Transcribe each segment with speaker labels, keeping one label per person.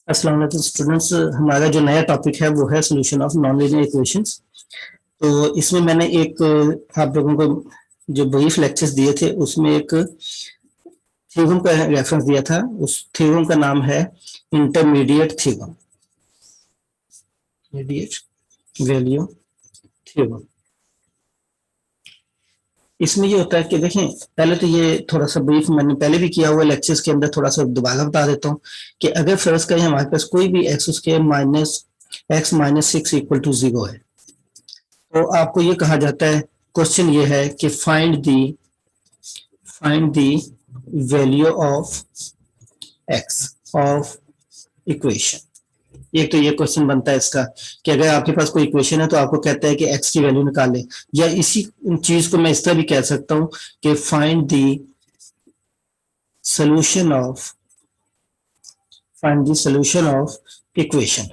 Speaker 1: अस्सलाम वालेकुम स्टूडेंट्स। हमारा जो नया टॉपिक है वो है solution of non linear equations. तो इसमें मैंने एक आप लोगों को जो ब्रीफ लेक्चर्स दिए थे उसमें एक थ्योरम का रेफरेंस दिया था। उस थ्योरम का नाम है intermediate theorem, intermediate value theorem. इसमें ये होता है कि देखें, पहले तो ये थोड़ा सा ब्रीफ मैंने पहले भी किया हुआ लेक्चर्स के अंदर, थोड़ा सा दोबारा बता देता हूँ कि अगर फर्ज करें हमारे पास कोई भी x square minus x minus 6 equal to 0 है, तो आपको ये कहा जाता है, क्वेश्चन ये है कि find the value of x of equation. एक तो ये क्वेश्चन बनता है इसका कि अगर आपके पास कोई इक्वेशन है तो आपको कहता है कि एक्स की वैल्यू निकालें, या इसी चीज को मैं इस तरह भी कह सकता हूं कि find the solution of equation.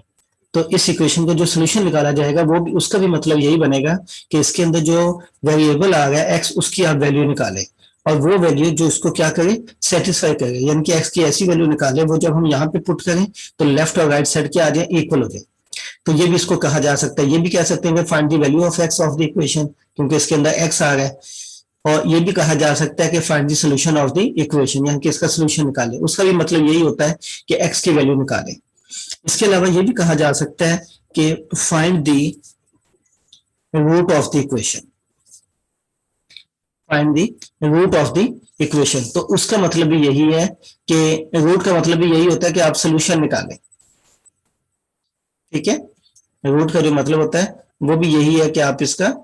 Speaker 1: तो इस इक्वेशन का जो सोल्यूशन निकाला जाएगा वो भी, उसका भी मतलब यही बनेगा कि इसके अंदर जो वेरिएबल आ गया एक्स, उसकी आप वैल्यू निकालें और वो वैल्यू जो उसको क्या करे, सेटिस्फाई करे, यानी कि एक्स की ऐसी वैल्यू निकाले वो जब हम यहाँ पे पुट करें तो लेफ्ट और राइट साइड के आ जाए, इक्वल हो जाए। तो ये भी इसको कहा जा सकता है। ये भी कह सकते हैं कि find the value of x of the equation, क्योंकि इसके अंदर एक्स आ रहा है। और ये भी कहा जा सकता है कि find the solution of the equation, यानी कि इसका सोल्यूशन निकाले। उसका भी मतलब यही होता है कि एक्स की वैल्यू निकाले। इसके अलावा ये भी कहा जा सकता है कि find the root of the equation, find the root of the equation. तो उसका मतलब भी यही है कि रूट का मतलब भी यही होता है कि आप सोल्यूशन निकालें। ठीक है, रूट का जो मतलब होता है वो भी यही है कि आप इसका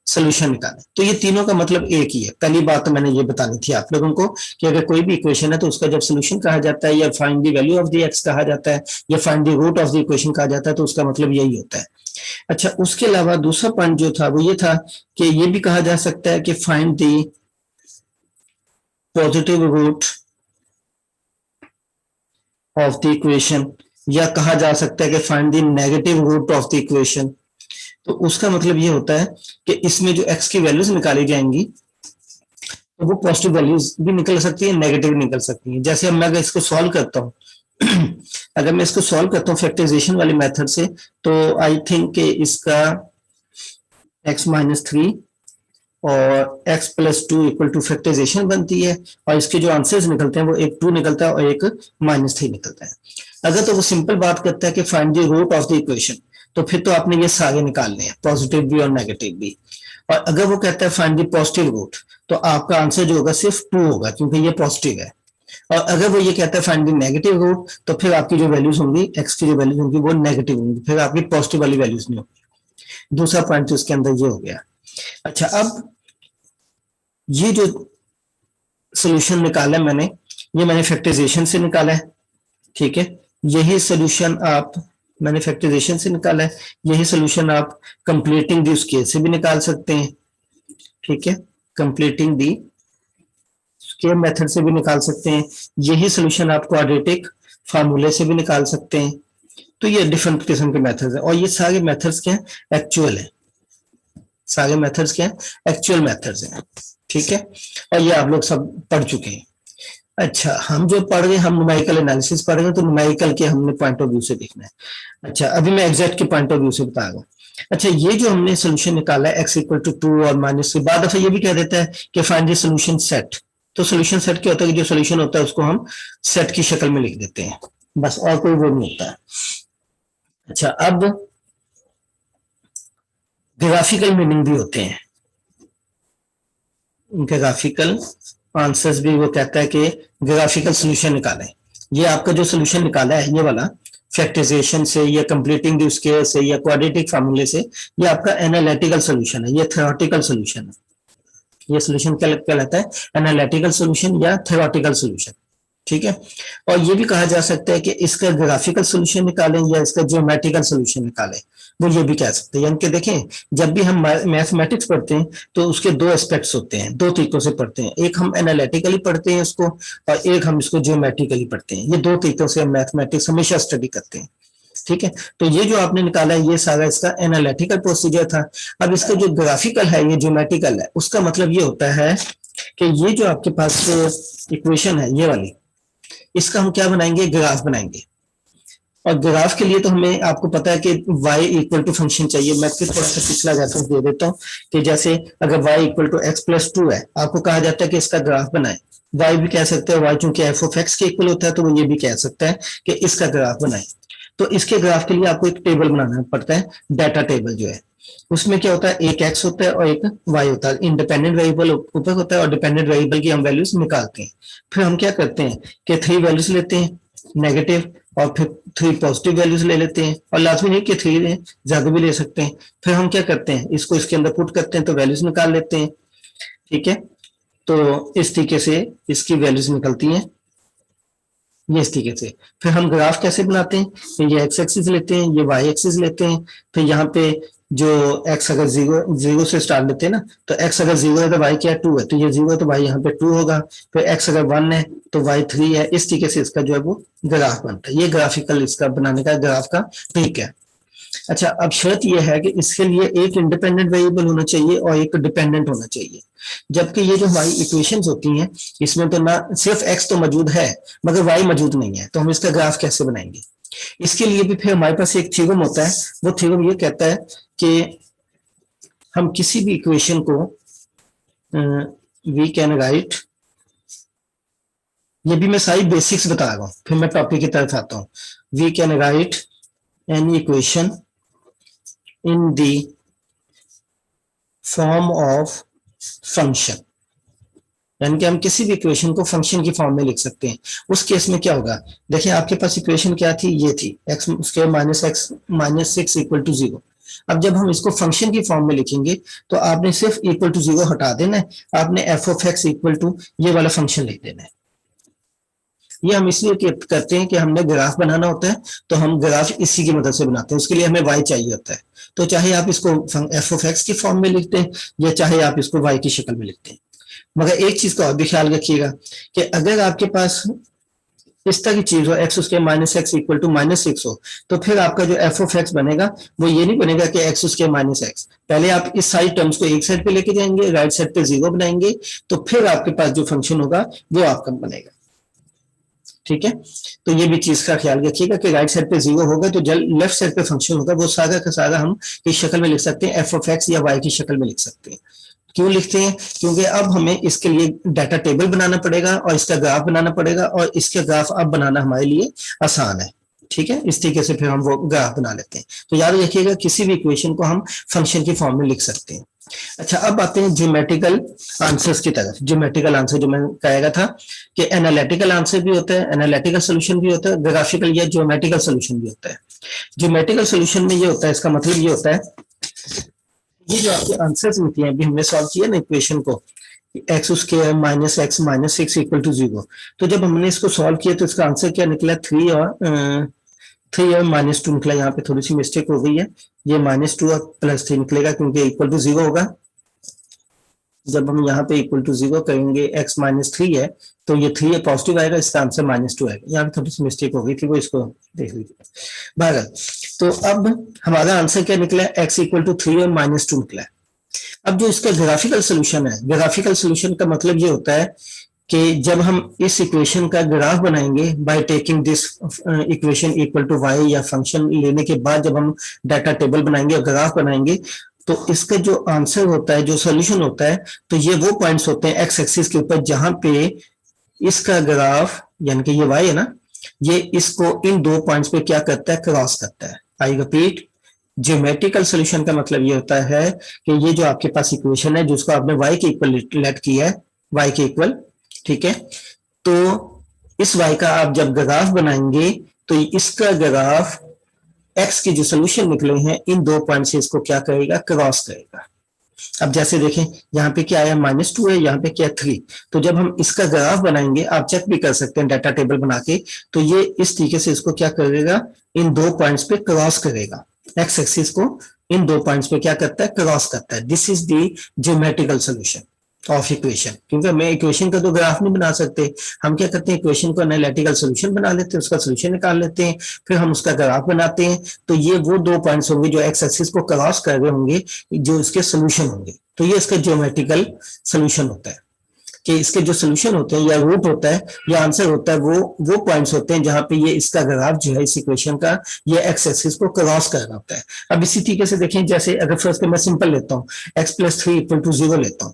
Speaker 1: सोल्यूशन निकालें। तो ये तीनों का मतलब एक ही है। पहली बात तो मैंने ये बतानी थी आप लोगों को कि अगर कोई भी इक्वेशन है तो उसका जब सोल्यूशन कहा जाता है, या find the value of the x कहा जाता है, या find the root of the equation कहा जाता है, तो उसका मतलब यही होता है। अच्छा, उसके अलावा दूसरा पॉइंट जो था वो ये था कि ये भी कहा जा सकता है कि find the positive root of the equation, या कहा जा सकता है कि find the negative root of the equation. तो उसका मतलब ये होता है कि इसमें जो एक्स की वैल्यूज निकाली जाएंगी तो वो पॉजिटिव वैल्यूज भी निकल सकती है, नेगेटिव निकल सकती है। जैसे अब मैं अगर इसको सॉल्व करता हूँ अगर मैं इसको सॉल्व करता हूँ फैक्टराइजेशन वाले मेथड से, तो आई थिंक कि इसका x माइनस 3 और x plus 2 equal to factorization बनती है, और इसके जो आंसर्स निकलते हैं वो एक 2 निकलता है और एक -3 निकलता है। अगर तो वो सिंपल बात करता है कि find the root of the equation, तो फिर तो आपने ये सारे निकालने हैं, पॉजिटिव भी और नेगेटिव भी। और अगर वो कहता है फाइंड द पॉजिटिव रूट, तो आपका आंसर जो होगा सिर्फ 2 होगा, क्योंकि ये पॉजिटिव है। और अगर वो ये कहता है फाइंड द नेगेटिव रूट, तो फिर आपकी जो वैल्यूज होंगी, एक्स की जो वैल्यूज होंगी वो नेगेटिव होंगी, फिर आपकी पॉजिटिव वाली वैल्यूज नहीं होगी। दूसरा पॉइंट तो इसके अंदर ये हो गया। अच्छा, अब ये जो सोल्यूशन निकाला मैंने, ये मैंने फैक्टराइजेशन से निकाला है। ठीक है, यही सोल्यूशन आप मैंने फैक्टराइजेशन से निकाला है, यही सोल्यूशन आप कंप्लीटिंग दी स्केल से भी निकाल सकते हैं। ठीक है, कंप्लीटिंग दी स्केल मेथड से भी निकाल सकते हैं। यही सोल्यूशन आप क्वाड्रेटिक फार्मूले से भी निकाल सकते हैं। तो ये डिफरेंट किस्म के मेथड्स हैं, और ये सारे मेथड्स क्या हैं, एक्चुअल है। सारे मेथड्स क्या हैं, एक्चुअल मेथड्स हैं। ठीक है, और ये आप लोग सब पढ़ चुके हैं। अच्छा, हम जो पढ़ रहे हैं, हम न्यूमेरिकल एनालिसिस पढ़ रहे हैं, तो न्यूमेरिकल के हमने पॉइंट ऑफ व्यू से देखना है। अच्छा, अभी मैं एग्जैक्ट के पॉइंट ऑफ व्यू से बता रहा हूँ। अच्छा, ये जो हमने सोल्यूशन निकाला है x इक्वल टू 2 और -3, बाद दफा ये भी कह देता है कि फाइंड द सोल्यूशन सेट। तो सोल्यूशन सेट क्या होता है कि जो सोल्यूशन होता है उसको हम सेट की शक्ल में लिख देते हैं, बस, और कोई वो नहीं होता है। अच्छा, अब ग्राफिकल मीनिंग भी होते हैं, ग्राफिकल आंसर्स भी। वो कहता है कि ग्राफिकल सोल्यूशन निकालें। ये आपका जो सोल्यूशन निकाला है, ये वाला फैक्टराइजेशन से या कंप्लीटिंग द स्केल से या क्वाड्रेटिक फार्मूले से, ये आपका एनालिटिकल सोल्यूशन है, ये थ्योरेटिकल सोल्यूशन है। ये सोल्यूशन क्या कहलाता है, एनालिटिकल सोल्यूशन या थ्योरेटिकल सोल्यूशन। ठीक है, और ये भी कहा जा सकता है कि इसका ग्राफिकल सोल्यूशन निकालें या इसका ज्योमेट्रिकल सोल्यूशन निकालें, वो ये भी कह सकते हैं। यानी कि देखें, जब भी हम मैथमेटिक्स पढ़ते हैं तो उसके दो एस्पेक्ट्स होते हैं, दो तरीकों से पढ़ते हैं। एक हम एनालिटिकली पढ़ते हैं इसको, और एक हम इसको ज्योमेट्रिकली पढ़ते हैं। ये दो तरीकों से हम मैथमेटिक्स हमेशा स्टडी करते हैं। ठीक है, तो ये जो आपने निकाला है ये सारा इसका एनालिटिकल प्रोसीजर था। अब इसका जो ग्राफिकल है, ये ज्योमेट्रिकल है। उसका मतलब ये होता है कि ये जो आपके पास इक्वेशन है, ये वाली, इसका हम क्या बनाएंगे, ग्राफ बनाएंगे। और ग्राफ के लिए तो हमें, आपको पता है कि y इक्वल टू फंक्शन चाहिए। मैं फिर थोड़ा सा पिछला रेफरेंस दे देता हूँ कि जैसे अगर y equal to x plus two है, आपको कहा जाता है कि इसका ग्राफ बनाए। y भी कह सकते हैं, y चूंकि एफ ऑफ एक्स के इक्वल होता है तो वो ये भी कह सकता है कि इसका ग्राफ बनाए। तो इसके ग्राफ के लिए आपको एक टेबल बनाना पड़ता है, डाटा टेबल जो है। उसमें क्या होता है, एक x होता है और एक y होता है। इंडिपेंडेंट वेरिएबल ऊपर होता है और डिपेंडेंट वेरिएबल की हम वैल्यूज निकालते हैं। फिर हम क्या करते हैं कि 3 वैल्यूज लेते हैं नेगेटिव, और फिर 3 पॉजिटिव वैल्यूज ले लेते हैं, और लाजमी नहीं कि 3 ज्यादा भी ले सकते हैं। फिर हम क्या करते हैं, इसको इसके अंदर पुट करते हैं तो वैल्यूज निकाल लेते हैं। ठीक है, तो इस तरीके से इसकी वैल्यूज निकलती हैं, ये इस तरीके से। फिर हम ग्राफ कैसे बनाते हैं, तो ये एक्स एक्सिस लेते हैं, ये वाई एक्सिस लेते हैं। फिर यहाँ पे जो एक्स अगर जीरो से स्टार्ट लेते हैं ना, तो एक्स अगर 0 है तो वाई क्या है, 2 है, तो ये 0 है तो वाई यहाँ पे 2 होगा। फिर एक्स अगर 1 है तो वाई 3 है। इस तरीके से इसका जो है वो ग्राफ बनता है। ये ग्राफिकल इसका बनाने का ग्राफ का ट्रिक है। अच्छा, अब शर्त यह है कि इसके लिए एक इंडिपेंडेंट वेरिएबल होना चाहिए और एक डिपेंडेंट होना चाहिए। जबकि ये जो हमारी इक्वेशंस होती हैं, इसमें तो ना सिर्फ एक्स तो मौजूद है मगर वाई मौजूद नहीं है, तो हम इसका ग्राफ कैसे बनाएंगे। इसके लिए भी फिर हमारे पास एक थ्योरम होता है। वो थ्योरम ये कहता है कि हम किसी भी इक्वेशन को वी कैन राइट, ये भी मैं सारी बेसिक्स बता रहा हूं, फिर मैं टॉपिक की तरफ आता हूं। We can write any equation in the form of function, यानी कि हम किसी भी इक्वेशन को फंक्शन की फॉर्म में लिख सकते हैं। उस केस में क्या होगा, देखिए आपके पास इक्वेशन क्या थी, ये थी x square minus x minus 6 equal to 0। अब जब हम इसको फंक्शन की फॉर्म में लिखेंगे तो आपने सिर्फ इक्वल टू 0 हटा देना है, आपने f of x equal to ये वाला फंक्शन लिख देना है। ये हम इसलिए करते हैं कि हमने ग्राफ बनाना होता है, तो हम ग्राफ इसी की मदद से बनाते हैं। उसके लिए हमें y चाहिए होता है, तो चाहे आप इसको एफ ऑफ एक्स की फॉर्म में लिखते हैं या चाहे आप इसको y की शक्ल में लिखते हैं। मगर एक चीज का और भी ख्याल रखिएगा कि अगर आपके पास इस तरह की चीज हो, एक्स उसके minus x equal to minus 6 हो, तो फिर आपका जो एफ ऑफ एक्स बनेगा वो ये नहीं बनेगा कि एक्स उसके माइनस एक्स। पहले आप इस सारी टर्म्स को एक साइड पे लेके जाएंगे, राइट साइड पे 0 बनाएंगे, तो फिर आपके पास जो फंक्शन होगा वो आपका बनेगा। ठीक है, तो ये भी चीज का ख्याल रखिएगा कि राइट साइड पे 0 होगा तो जब लेफ्ट साइड पे फंक्शन होगा वो सारा का सारा हम इस शक्ल में लिख सकते हैं, एफ ऑफ एक्स या वाई की शक्ल में लिख सकते हैं। क्यों लिखते हैं, क्योंकि अब हमें इसके लिए डाटा टेबल बनाना पड़ेगा और इसका ग्राफ बनाना पड़ेगा, और इसके ग्राफ अब बनाना हमारे लिए आसान है। ठीक है, इस तरीके से फिर हम वो ग्राफ बना लेते हैं। तो याद रखिएगा किसी भी इक्वेशन को हम फंक्शन की फॉर्म में लिख सकते हैं। अच्छा, अब आते हैं ज्योमेट्रिकल आंसर्स की तरफ। ज्योमेट्रिकल आंसर जो मैं कहेगा था कि एनालिटिकल आंसर भी होता है, एनालिटिकल सोल्यूशन भी होता है, ग्राफिकल या ज्योमेट्रिकल सोल्यूशन भी होता है। ज्योमेट्रिकल सोल्यूशन में ये होता है, इसका मतलब ये होता है, ये जो आपके आंसर्स निकले हैं, अभी हमने सॉल्व किया ना इक्वेशन को, x square minus x minus 6 equal to 0, तो जब हमने इसको सॉल्व किया तो इसका आंसर क्या निकला, 3 और माइनस 2 निकला। यहाँ पे थोड़ी सी मिस्टेक हो गई है, ये -2 और +3 निकलेगा क्योंकि इक्वल टू 0 होगा। जब हम यहाँ पे इक्वल टू 0 करेंगे, x -3 है तो ये 3 पॉजिटिव आएगा, इसका आंसर -2 आएगा। यहाँ पे थोड़ी सी मिस्टेक हो गई थी, वो इसको देख लीजिए। बहरहाल, तो अब हमारा आंसर क्या निकला, x इक्वल टू 3 और -2 निकला है। अब जो इसका ग्राफिकल सोल्यूशन है, ग्राफिकल सोल्यूशन का मतलब ये होता है कि जब हम इस इक्वेशन का ग्राफ बनाएंगे by taking this equation equal to y, या फंक्शन लेने के बाद जब हम डाटा टेबल बनाएंगे और ग्राफ बनाएंगे, तो इसका जो आंसर होता है, जो सोल्यूशन होता है, तो ये वो पॉइंट्स होते हैं एक्स एक्सिस के ऊपर जहां पे इसका ग्राफ, यानी कि ये y है ना, ये इसको इन 2 पॉइंट्स पे क्या करता है, क्रॉस करता है। आई रिपीट, ज्योमेट्रिकल सोल्यूशन का मतलब ये होता है कि ये जो आपके पास इक्वेशन है जिसको आपने y के इक्वल लेट किया है, y के इक्वल, ठीक है, तो इस y का आप जब ग्राफ बनाएंगे तो इसका ग्राफ x के जो सोल्यूशन निकले हैं इन 2 पॉइंट से इसको क्या करेगा, क्रॉस करेगा। अब जैसे देखें, यहाँ पे क्या आया, -2 है, यहाँ पे क्या 3, तो जब हम इसका ग्राफ बनाएंगे, आप चेक भी कर सकते हैं डाटा टेबल बना के, तो ये इस तरीके से इसको क्या करेगा, इन 2 पॉइंट्स पे क्रॉस करेगा। एक्स एक्सिस को इन 2 पॉइंट्स पे क्या करता है, क्रॉस करता है। This is the geometrical solution of equation. क्योंकि मैं इक्वेशन का तो ग्राफ नहीं बना सकते, हम क्या करते हैं, इक्वेशन को एनालिटिकल सोल्यूशन बना लेते हैं, उसका सोल्यूशन निकाल लेते हैं, फिर हम उसका ग्राफ बनाते हैं। तो ये वो 2 पॉइंट्स होंगे जो एक्स एक्सिस को क्रॉस कर रहे होंगे, जो इसके सोल्यूशन होंगे, तो ये इसका ज्योमेट्रिकल सोल्यूशन होता है। कि इसके जो सोल्यूशन होते हैं या रूट होता है या आंसर होता है वो पॉइंट्स होते हैं जहां पे ये इसका ग्राफ जो है इस इक्वेशन का ये एक्स एक्सिस को क्रॉस कर रहा होता है। अब इसी तरीके से देखें, जैसे अगर फर्स्ट मैं सिंपल लेता हूँ, x+3 = 0 लेता हूँ।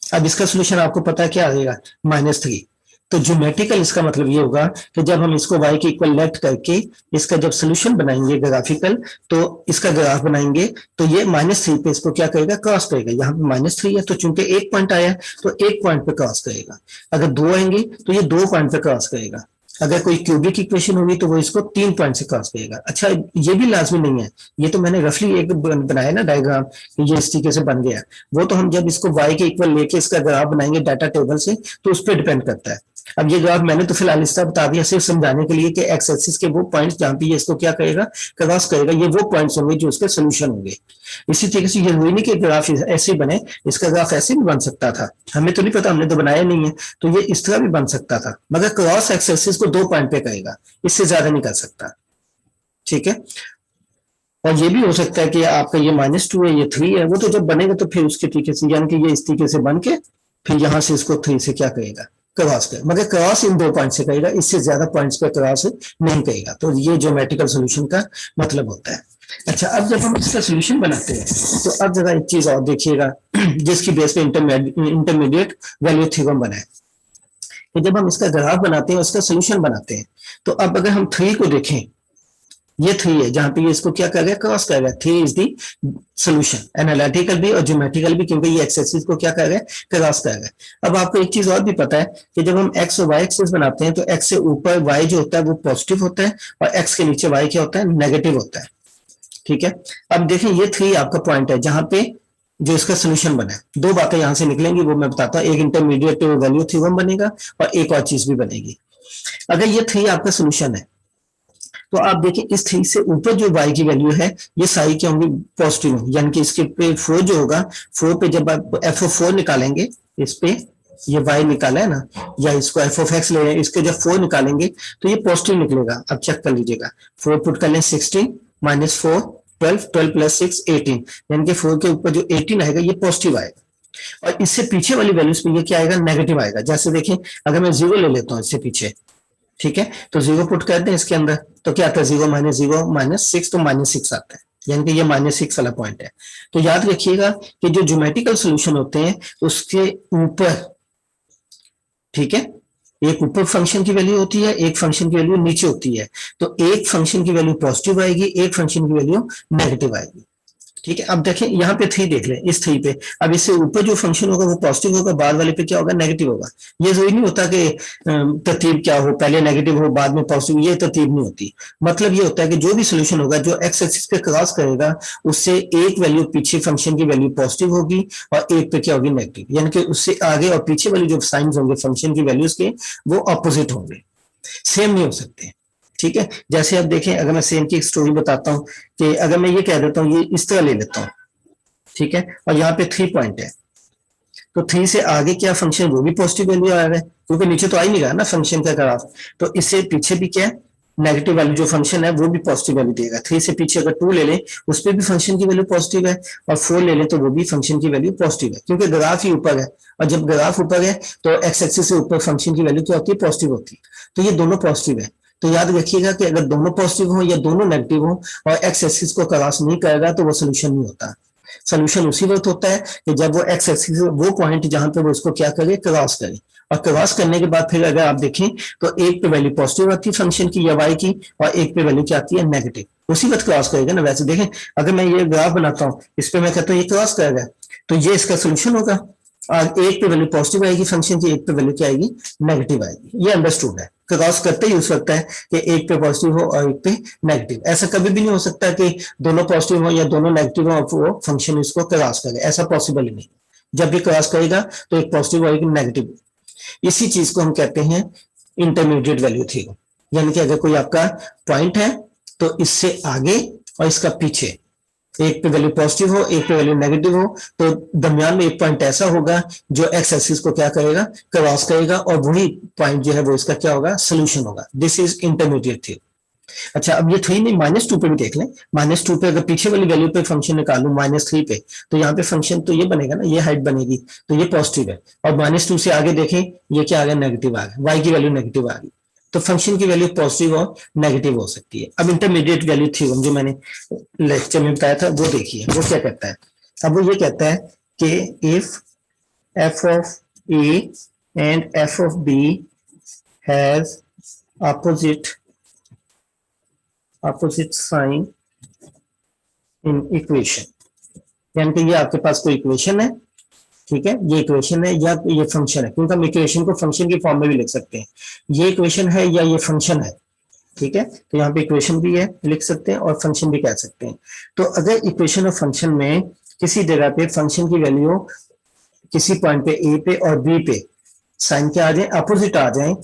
Speaker 1: अब इसका सोल्यूशन आपको पता है क्या आएगा, -3। तो ज्योमेट्रिकल इसका मतलब ये होगा कि जब हम इसको y के इक्वल लेट करके इसका जब सोल्यूशन बनाएंगे ग्राफिकल, तो इसका ग्राफ बनाएंगे तो ये -3 पे इसको क्या करेगा, क्रॉस करेगा। यहाँ पे -3 है तो चूंकि एक पॉइंट आया तो एक पॉइंट पे क्रॉस करेगा। अगर दो आएंगे तो ये 2 पॉइंट पे क्रॉस करेगा। अगर कोई क्यूबिक इक्वेशन होगी तो वो इसको 3 पॉइंट से क्रॉस करेगा। अच्छा, ये भी लाजमी नहीं है, ये तो मैंने रफली एक बनाया ना डायग्राम, ये इस तरीके से बन गया। वो तो हम जब इसको y के इक्वल लेके इसका ग्राफ बनाएंगे डाटा टेबल से तो उस पर डिपेंड करता है। अब ये ग्राफ मैंने तो फिलहाल इस तरह बता दिया सिर्फ समझाने के लिए कि एक्स एक्सिस के वो पॉइंट्स जहां पे ये इसको क्या करेगा, क्रॉस करेगा, ये वो पॉइंट्स होंगे जो उसके सोल्यूशन होंगे। इसी तरीके से ये नहीं कि ग्राफ ऐसे बने, इसका ग्राफ ऐसे भी बन सकता था, हमें तो नहीं पता, हमने तो बनाया नहीं है, तो ये इस तरह भी बन सकता था, मगर क्रॉस एक्स एक्सिस को 2 पॉइंट पे करेगा, इससे ज्यादा नहीं कर सकता। ठीक है, और ये भी हो सकता है कि आपका ये -2 है, ये 3 है, वो तो जब बनेगा तो फिर उसके तरीके से, यानी कि ये इस तरीके से बन के फिर यहां से इसको 3 से क्या करेगा, क्रॉस कर, मगर क्रॉस इन 2 पॉइंट से करेगा, इससे ज्यादा पॉइंट्स पे क्रॉस नहीं करेगा। तो ये ज्योमेट्रिकल सॉल्यूशन का मतलब होता है। अच्छा, अब जब हम इसका सॉल्यूशन बनाते हैं तो अब जरा एक चीज और देखिएगा जिसकी बेस पे इंटरमीडिएट वैल्यू थ्योरम बना है कि जब हम इसका ग्राफ बनाते हैं, उसका सॉल्यूशन बनाते हैं, तो अब अगर हम 3 को देखें, ये 3 है जहां पे ये इसको क्या कर रहा है, क्रॉस कर रहा है। 3 इज दी सोल्यूशन, एनालिटिकल भी और ज्योमेट्रिकल भी, क्योंकि ये एक्स एक्सिस को क्या कर रहा है, क्रॉस कर रहा है। अब आपको एक चीज और भी पता है कि जब हम एक्स और वाई एक्सिस बनाते हैं तो एक्स से ऊपर वाई जो होता है वो पॉजिटिव होता है और एक्स के नीचे वाई क्या होता है, नेगेटिव होता है। ठीक है, अब देखें ये 3 आपका पॉइंट है जहां पे जो इसका सोल्यूशन बना है। 2 बातें यहां से निकलेंगी वो मैं बताता हूं, एक इंटरमीडिएट वैल्यू थ्योरम बनेगा और एक और चीज भी बनेगी। अगर ये 3 आपका सोल्यूशन है तो आप देखिए इस 3 से ऊपर जो y की वैल्यू है ये सारी क्या होंगी, पॉजिटिव, यानी कि इसके पे 4 जो होगा, 4 पे जब आप f(4) निकालेंगे, इस पे ये y निकाला है ना, या इसको f(x) ले, इसके जब 4 निकालेंगे तो ये पॉजिटिव निकलेगा। अब चेक कर लीजिएगा, 4 पुट कर लें, 16 -4 12, 12 + 6 18, यानी कि 4 के ऊपर जो 18 आएगा ये पॉजिटिव आएगा और इससे पीछे वाली वैल्यूज पे ये क्या आएगा, नेगेटिव आएगा। जैसे देखें अगर मैं 0 ले लेता हूँ इससे पीछे, ठीक है, तो 0 पुट कर दें इसके अंदर तो क्या आता है, 0 - 0 -6, तो -6 आता है, यानी कि ये -6 वाला पॉइंट है। तो याद रखिएगा कि जो ज्योमेट्रिकल सॉल्यूशन होते हैं उसके ऊपर, ठीक है, एक ऊपर फंक्शन की वैल्यू होती है, एक फंक्शन की वैल्यू नीचे होती है। तो एक फंक्शन की वैल्यू पॉजिटिव आएगी, एक फंक्शन की वैल्यू नेगेटिव आएगी। ठीक है, अब देखें यहाँ पे 3 देख लें, इस 3 पे अब इससे ऊपर जो फंक्शन होगा वो पॉजिटिव होगा, बाद वाले पे क्या होगा, नेगेटिव होगा। ये जरूरी नहीं होता कि तरतीब क्या हो, पहले नेगेटिव हो बाद में पॉजिटिव, ये तरतीब नहीं होती। मतलब ये होता है कि जो भी सोल्यूशन होगा जो एक्स एक्सिस पे क्रॉस करेगा उससे एक वैल्यू पीछे फंक्शन की वैल्यू पॉजिटिव होगी और एक पे क्या होगी, नेगेटिव, यानी कि उससे आगे और पीछे वाले जो साइंस होंगे फंक्शन की वैल्यूज के वो ऑपोजिट होंगे, सेम नहीं हो सकते। ठीक है, जैसे आप देखें, अगर मैं सेम की एक स्टोरी बताता हूं कि अगर मैं ये कह देता हूं ये इस तरह ले लेता हूं, ठीक है, और यहाँ पे 3 पॉइंट है, तो 3 से आगे क्या फंक्शन वो भी पॉजिटिव वैल्यू आ रहा है, क्योंकि नीचे तो आ ही नहीं रहा ना फंक्शन का ग्राफ, तो इससे पीछे भी क्या है, नेगेटिव वैल्यू जो फंक्शन है वो भी पॉजिटिव वैल्यू देगा। 3 से पीछे अगर 2 ले लें उस पर भी फंक्शन की वैल्यू पॉजिटिव है और 4 ले लें तो वो भी फंक्शन की वैल्यू पॉजिटिव है, क्योंकि ग्राफ ही ऊपर है और जब ग्राफ ऊपर है तो एक्स एक्सिस से ऊपर फंक्शन की वैल्यू क्या होती है, पॉजिटिव होती है। तो ये दोनों पॉजिटिव है। तो याद रखिएगा कि अगर दोनों पॉजिटिव हो या दोनों नेगेटिव हो और एक्स एक्सिस को क्रॉस नहीं करेगा तो वो सोल्यूशन नहीं होता। सोल्यूशन उसी वक्त होता है कि जब वो एक्स एक्सिस, वो पॉइंट जहां पे वो उसको क्या करे, क्रॉस करे, और क्रॉस करने के बाद फिर अगर आप देखें तो एक पे वैल्यू पॉजिटिव आती है फंक्शन की या वाई की और एक पे वैल्यू क्या आती है, नेगेटिव, उसी वक्त क्रॉस करेगा ना। वैसे देखें अगर मैं ये ग्राफ बनाता हूँ, इस पे मैं कहता हूँ ये क्रॉस करेगा तो ये इसका सोल्यूशन होगा और एक पे वैल्यू पॉजिटिव आएगी फंक्शन की, एक पे वैल्यू क्या आएगी, नेगेटिव आएगी। ये अंडरस्टूड है, क्रॉस करते ही उस वक्त है कि एक पे पॉजिटिव हो और एक पे नेगेटिव। ऐसा कभी भी नहीं हो सकता कि दोनों पॉजिटिव हो या दोनों नेगेटिव हो और वो फंक्शन इसको क्रॉस करे, ऐसा पॉसिबल ही नहीं। जब भी क्रॉस करेगा तो एक पॉजिटिव और एक नेगेटिव। इसी चीज को हम कहते हैं इंटरमीडिएट वैल्यू थ्योरम, यानी कि अगर कोई आपका पॉइंट है तो इससे आगे और इसका पीछे एक पे वैल्यू पॉजिटिव हो, एक पे वैल्यू नेगेटिव हो, तो दरमियान में एक पॉइंट ऐसा होगा जो एक्स एक्सिस को क्या करेगा, क्रॉस करेगा और वही पॉइंट जो है वो इसका क्या होगा, सोल्यूशन होगा। This is intermediate theorem. अच्छा, अब ये 3 नहीं, -2 पे भी देख लें। -2 पे अगर पीछे वाली वैल्यू पे फंक्शन निकालू -3 पे, तो यहाँ पे फंक्शन तो ये बनेगा ना, ये हाइट बनेगी, तो ये पॉजिटिव है। और -2 से आगे देखें, ये क्या आ गया, नेगेटिव आ गया, y की वैल्यू नेगेटिव आ गई। तो फंक्शन की वैल्यू पॉजिटिव और नेगेटिव हो सकती है। अब इंटरमीडिएट वैल्यू थ्योरम जो मैंने लेक्चर में बताया था, वो देखिए वो क्या कहता है। अब वो ये कहता है कि if f of a and f of b has opposite sign in equation, यानी कि ये आपके पास कोई इक्वेशन है, ठीक है, ये इक्वेशन है या ये फंक्शन है, क्योंकि हम इक्वेशन को फंक्शन की फॉर्म में भी लिख सकते हैं। ये इक्वेशन है या ये फंक्शन है, ठीक है, तो यहाँ पे इक्वेशन भी है लिख सकते हैं और फंक्शन भी कह सकते हैं। तो अगर इक्वेशन और फंक्शन में किसी जगह पे फंक्शन की वैल्यू किसी पॉइंट पे ए पे और बी पे साइन के आ जाए, अपोजिट आ जाए,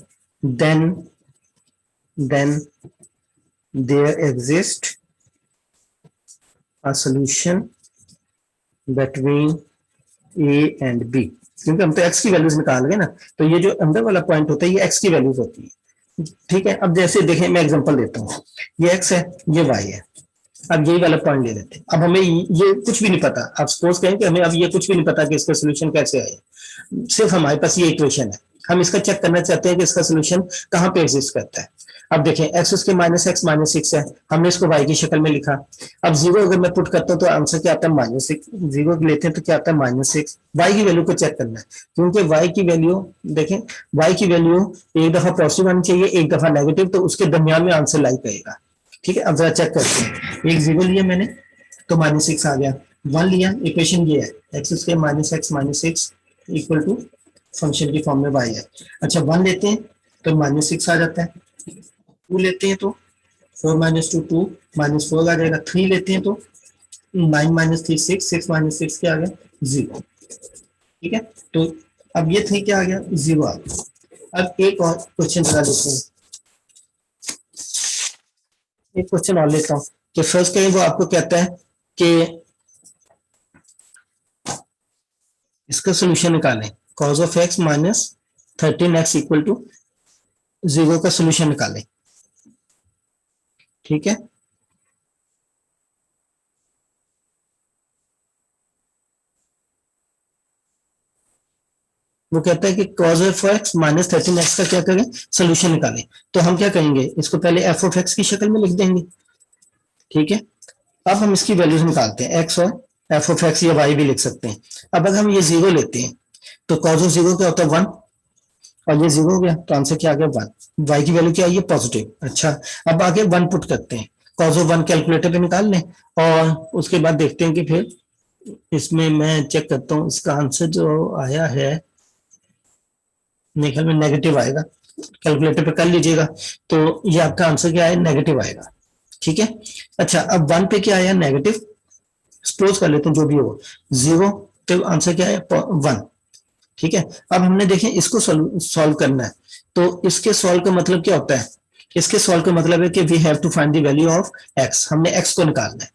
Speaker 1: then there exist a solution between A and B, क्योंकि हम तो एक्स की वैल्यूज निकाल गए ना, तो ये जो अंदर वाला पॉइंट होता है ये एक्स की वैल्यूज होती है, ठीक है। अब जैसे देखें, मैं एग्जांपल देता हूँ, ये एक्स है, ये वाई है। अब यही वाला पॉइंट ले लेते हैं। अब हमें ये कुछ भी नहीं पता, आप सपोज करें कि हमें अब ये कुछ भी नहीं पता कि इसका सोल्यूशन कैसे आए, सिर्फ हमारे पास ये इक्वेशन है, हम इसका चेक करना चाहते हैं कि इसका सोल्यूशन कहाँ पे एग्जिस्ट करता है। अब देखें, एक्स उसके -6 है, हमने इसको वाई की शक्ल में लिखा। अब 0 अगर मैं पुट करता हूँ तो आंसर क्या आता है, -6। 0 लेते हैं तो क्या आता है, -6। वाई की वैल्यू को चेक करना है, क्योंकि वाई की वैल्यू देखें, वाई की वैल्यू एक दफा पॉजिटिव आनी चाहिए, एक दफा नेगेटिव, तो उसके दरमियान में आंसर लाई करेगा, ठीक है। अब जरा चेक करते हैं, एक 0 लिया मैंने तो -6 आ गया, 1 लिया, इक्वेशन ये है, एक्स उसके -6 इक्वल टू फंक्शन की फॉर्म में y है। अच्छा, 1 लेते हैं तो -6 आ जाता है, 2 लेते हैं तो 4 - 2 2 -4 आ जाएगा, 3 लेते हैं तो 9 - 3 6 6 - 6 क्या आ गया, 0, ठीक है। तो अब ये 3 क्या आ गया, 0 आ गया। अब एक और क्वेश्चन लगा लेते हैं, एक क्वेश्चन और लेता हूँ कि फर्स्ट कहीं वो आपको कहता है कि इसका सोल्यूशन निकालें, cos of x -13x equal to 0 का सोल्यूशन निकालें, ठीक है। वो कहता है कि cos ऑफ x -13x का क्या करें, सोल्यूशन निकालें। तो हम क्या करेंगे, इसको पहले f ऑफ x की शक्ल में लिख देंगे, ठीक है। अब हम इसकी वैल्यूज निकालते हैं, x और f ऑफ x या y भी लिख सकते हैं। अब अगर हम ये 0 लेते हैं तो cos ऑफ 0 क्या होता है, 1, और ये 0 हो गया, तो आंसर क्या आ गया, 1। y की वैल्यू क्या आई है, पॉजिटिव। अच्छा, अब आगे 1 पुट करते हैं, cos ऑफ 1 कैलकुलेटर पे निकाल लें, और उसके बाद देखते हैं कि फिर इसमें मैं चेक करता हूँ, इसका आंसर जो आया है मेरे ख्याल में नेगेटिव आएगा, कैलकुलेटर पे कर लीजिएगा। तो ये आपका आंसर क्या है, नेगेटिव आएगा, ठीक है। अच्छा, अब 1 पे क्या आया, नेगेटिव, सपोज कर लेते हैं जो भी हो, 0 पे आंसर क्या है, 1, ठीक है। अब हमने देखें इसको सॉल्व करना है, तो इसके सॉल्व का मतलब क्या होता है, इसके सॉल्व का मतलब है कि we have to find the value of x, हमने x को निकालना है।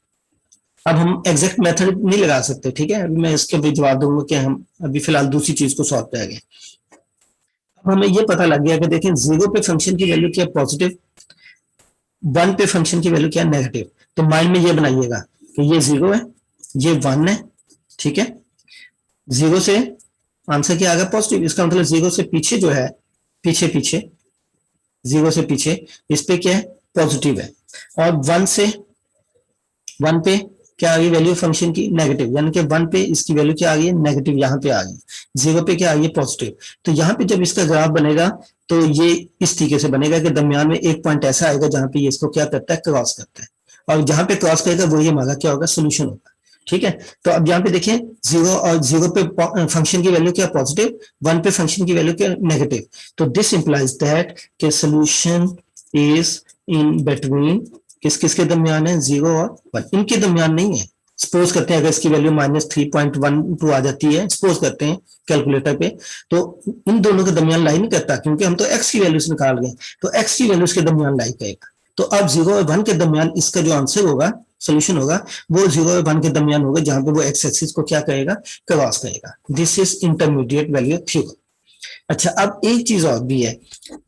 Speaker 1: अब हम एग्जैक्ट मेथड नहीं लगा सकते, ठीक है, अभी मैं इसके भी जवाब दूंगा कि हम अभी फिलहाल दूसरी चीज को सॉल्व करेंगे। अब हमें ये पता लग गया कि देखें 0 पे फंक्शन की वैल्यू क्या, पॉजिटिव, 1 पे फंक्शन की वैल्यू क्या, नेगेटिव। तो माइंड में ये बनाइएगा कि ये 0 है, ये 1 है, ठीक है। 0 से आंसर क्या आ गया, पॉजिटिव, इसका मतलब 0 से पीछे जो है, पीछे 0 से पीछे इस पे क्या है, पॉजिटिव है। और 1 पे क्या आ गई वैल्यू फंक्शन की, नेगेटिव, यानी कि 1 पे इसकी वैल्यू क्या आ गई, नेगेटिव, यहाँ पे आ गई। 0 पे क्या आ गई, पॉजिटिव। तो यहाँ पे जब इसका ग्राफ बनेगा तो ये इस तरीके से बनेगा कि दरमियान में एक पॉइंट ऐसा आएगा जहां पे ये इसको क्या करता है, क्रॉस करता है, और जहां पे क्रॉस करेगा वही हमारा क्या होगा, सोल्यूशन होगा, ठीक है। तो अब यहाँ पे देखिए 0 और 0 पे फंक्शन की वैल्यू क्या, पॉजिटिव, 1 पे फंक्शन की वैल्यू क्या, नेगेटिव। तो दिस इंप्लाइज दैट के सोल्यूशन इज इन बिटवीन, किस किस के दरमियान है, 0 और 1, इनके दरमियान नहीं है। सपोज करते हैं अगर इसकी वैल्यू -3.12 आ जाती है, सपोज करते हैं कैलकुलेटर पे, तो इन दोनों के दरमियान लाई नहीं करता, क्योंकि हम तो x की वैल्यूज निकाल गए, तो x की वैल्यूज के दरमियान लाई करेगा। तो अब 0 और 1 के दरमियान इसका जो आंसर होगा, सोल्यूशन होगा, वो 0 और 1 के दरमियान होगा, जहां पे वो x एक्सिस को क्या करेगा, क्रॉस करेगा। This is intermediate value theorem. अच्छा, अब एक चीज और भी है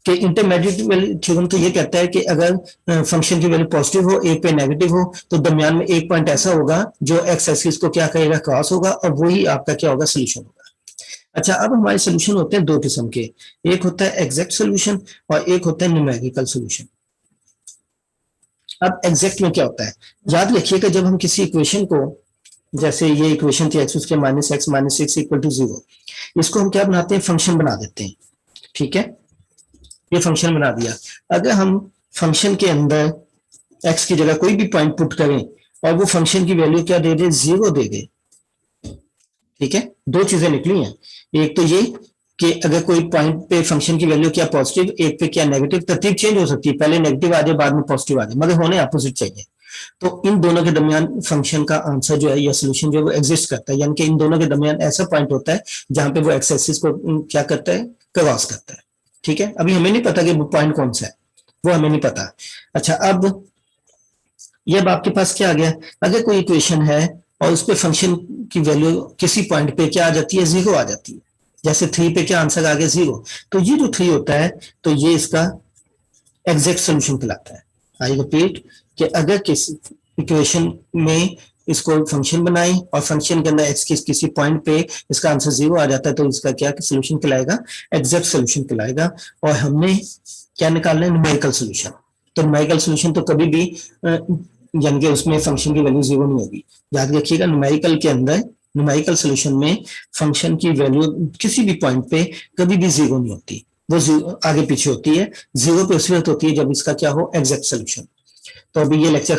Speaker 1: कि इंटरमीडिएट वैल्यू थ्योरम तो ये कहता है कि अगर फंक्शन की वैल्यू पॉजिटिव हो, एक पे नेगेटिव हो, तो दरमियान में एक पॉइंट ऐसा होगा जो एक्स एक्सिस को क्या करेगा, क्रॉस होगा, और वही आपका क्या होगा, सोल्यूशन होगा। अच्छा, अब हमारे सोल्यूशन होते हैं दो किस्म के, एक होता है एग्जैक्ट सोल्यूशन और एक होता है न्यूमेरिकल सोल्यूशन। अब एग्जैक्ट में क्या होता है, याद रखिएगा जब हम किसी इक्वेशन को, जैसे ये इक्वेशन थी एक्स के minus six equal to zero, इसको हम क्या बनाते हैं, फंक्शन बना देते हैं। ठीक है, ये फंक्शन बना दिया। अगर हम फंक्शन के अंदर एक्स की जगह कोई भी पॉइंट पुट करें और वो फंक्शन की वैल्यू क्या दे दे, जीरो दे दे, ठीक है, दो चीजें निकली हैं। एक तो ये कि अगर कोई पॉइंट पे फंक्शन की वैल्यू क्या पॉजिटिव, एक पे क्या नेगेटिव, तरतीब चेंज हो सकती है, पहले नेगेटिव आ जाए बाद में पॉजिटिव आ जाए, मगर होने अपोजिट चाहिए। तो इन दोनों के दरमियान फंक्शन का आंसर जो है या सोल्यूशन जो है वो एग्जिस्ट करता है, यानी कि इन दोनों के दरमियान ऐसा पॉइंट होता है जहां पे वो एक्स एक्सिस को क्या करता है, क्रॉस करता है। ठीक है, अभी हमें नहीं पता कि वो पॉइंट कौन सा है, वो हमें नहीं पता। अच्छा, अब ये अब आपके पास क्या आ गया, अगर कोई इक्वेशन है और उस पर फंक्शन की वैल्यू किसी पॉइंट पे क्या आ जाती है, जीरो आ जाती है, जैसे थ्री पे क्या आंसर आ गया, जीरो, तो ये जो थ्री होता है तो ये इसका एग्जैक्ट सोल्यूशन कहलाता है। आई रिपीट कि अगर किसी इक्वेशन में इसको फंक्शन बनाए और फंक्शन के अंदर एक्स किसी पॉइंट पे इसका आंसर जीरो आ जाता है तो इसका क्या सोल्यूशन कहलाएगा, एग्जैक्ट सोल्यूशन कहलाएगा। और हमने क्या निकालना है, न्यूमेरिकल सोल्यूशन। तो न्यूमेरिकल सोल्यूशन तो कभी भी यानी कि उसमें फंक्शन की वैल्यू जीरो नहीं होगी। याद रखिएगा न्यूमेरिकल के अंदर, न्यूमेरिकल सोल्यूशन में फंक्शन की वैल्यू किसी भी पॉइंट पे कभी भी जीरो नहीं होती, वो आगे पीछे होती है। जीरो पे उस वक्त होती है जब इसका क्या हो, एग्जैक्ट सोल्यूशन। तो अभी ये लेक्चर